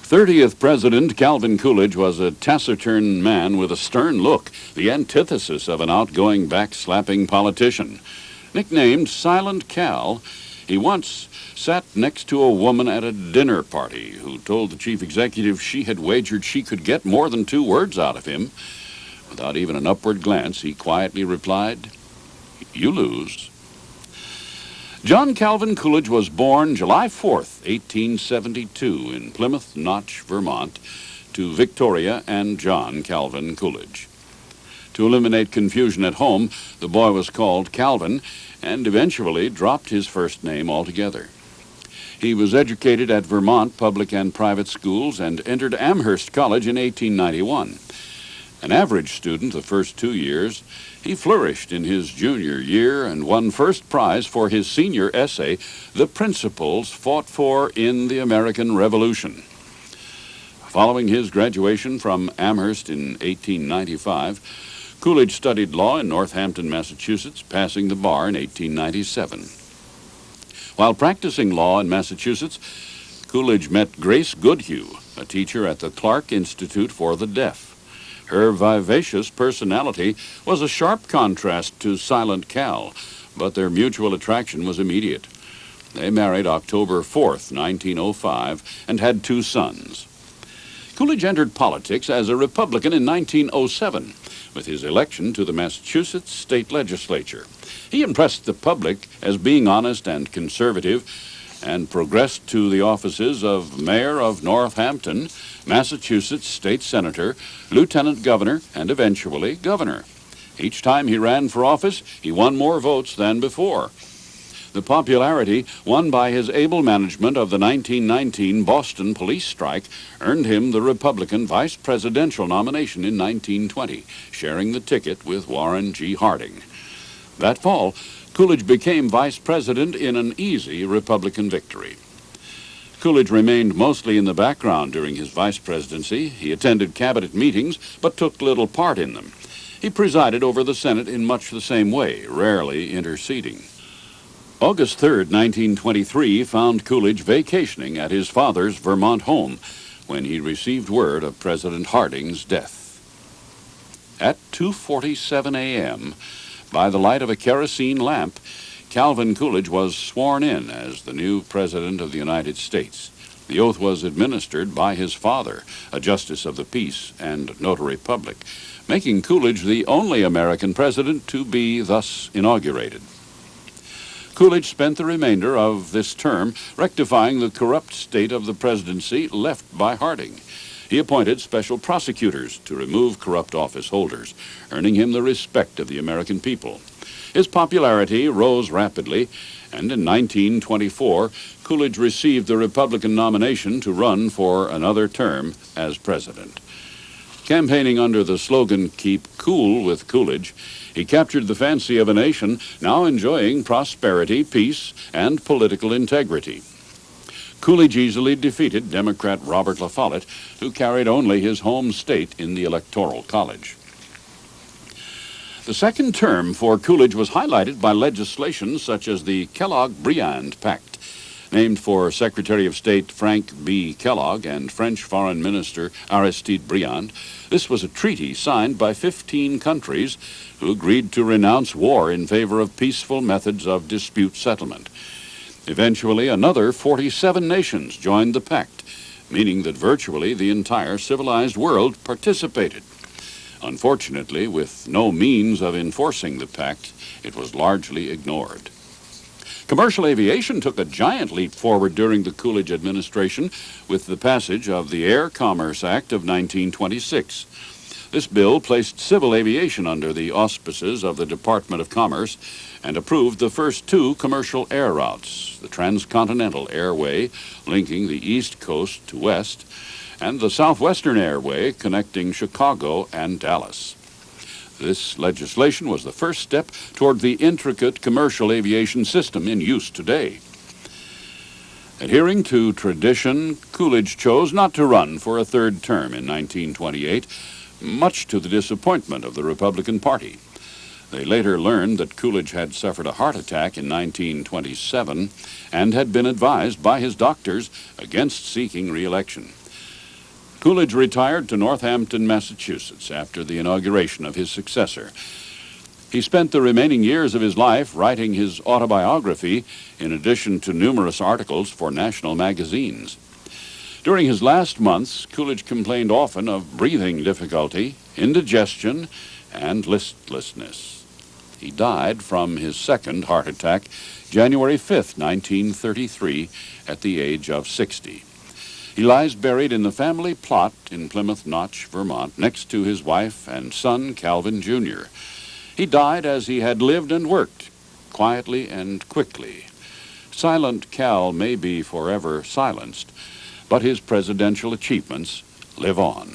30th President Calvin Coolidge was a taciturn man with a stern look, the antithesis of an outgoing, backslapping politician. Nicknamed Silent Cal, he once sat next to a woman at a dinner party who told the chief executive she had wagered she could get more than 2 words out of him. Without even an upward glance, he quietly replied, "You lose." John Calvin Coolidge was born July 4th, 1872, in Plymouth Notch, Vermont, to Victoria and John Calvin Coolidge. To eliminate confusion at home, the boy was called Calvin and eventually dropped his first name altogether. He was educated at Vermont public and private schools and entered Amherst College in 1891. An average student the first 2 years, he flourished in his junior year and won first prize for his senior essay, "The Principles Fought For in the American Revolution." Following his graduation from Amherst in 1895, Coolidge studied law in Northampton, Massachusetts, passing the bar in 1897. While practicing law in Massachusetts, Coolidge met Grace Goodhue, a teacher at the Clark Institute for the Deaf. Her vivacious personality was a sharp contrast to Silent Cal, but their mutual attraction was immediate. They married October 4th, 1905, and had 2 sons. Coolidge entered politics as a Republican in 1907 with his election to the Massachusetts state legislature. He impressed the public as being honest and conservative and progressed to the offices of Mayor of Northampton, Massachusetts State Senator, Lieutenant Governor, and eventually Governor. Each time he ran for office, he won more votes than before. The popularity won by his able management of the 1919 Boston police strike earned him the Republican vice presidential nomination in 1920, sharing the ticket with Warren G. Harding. That fall, Coolidge became vice president in an easy Republican victory. Coolidge remained mostly in the background during his vice presidency. He attended cabinet meetings, but took little part in them. He presided over the Senate in much the same way, rarely interceding. August 3rd, 1923, found Coolidge vacationing at his father's Vermont home when he received word of President Harding's death. At 2:47 a.m., by the light of a kerosene lamp, Calvin Coolidge was sworn in as the new President of the United States. The oath was administered by his father, a justice of the peace and notary public, making Coolidge the only American president to be thus inaugurated. Coolidge spent the remainder of this term rectifying the corrupt state of the presidency left by Harding. He appointed special prosecutors to remove corrupt office holders, earning him the respect of the American people. His popularity rose rapidly, and in 1924, Coolidge received the Republican nomination to run for another term as president. Campaigning under the slogan, "Keep Cool with Coolidge," he captured the fancy of a nation now enjoying prosperity, peace, and political integrity. Coolidge easily defeated Democrat Robert La Follette, who carried only his home state in the Electoral College. The second term for Coolidge was highlighted by legislation such as the Kellogg-Briand Pact, named for Secretary of State Frank B. Kellogg and French Foreign Minister Aristide Briand. This was a treaty signed by 15 countries who agreed to renounce war in favor of peaceful methods of dispute settlement. Eventually, another 47 nations joined the pact, meaning that virtually the entire civilized world participated. Unfortunately, with no means of enforcing the pact, it was largely ignored. Commercial aviation took a giant leap forward during the Coolidge administration with the passage of the Air Commerce Act of 1926. This bill placed civil aviation under the auspices of the Department of Commerce and approved the first 2 commercial air routes, the Transcontinental Airway linking the East Coast to West, and the Southwestern Airway connecting Chicago and Dallas. This legislation was the first step toward the intricate commercial aviation system in use today. Adhering to tradition, Coolidge chose not to run for a 3rd term in 1928, much to the disappointment of the Republican Party. They later learned that Coolidge had suffered a heart attack in 1927 and had been advised by his doctors against seeking re-election. Coolidge retired to Northampton, Massachusetts after the inauguration of his successor. He spent the remaining years of his life writing his autobiography, in addition to numerous articles for national magazines. During his last months, Coolidge complained often of breathing difficulty, indigestion, and listlessness. He died from his second heart attack, January 5, 1933, at the age of 60. He lies buried in the family plot in Plymouth Notch, Vermont, next to his wife and son, Calvin Jr. He died as he had lived and worked, quietly and quickly. Silent Cal may be forever silenced, but his presidential achievements live on.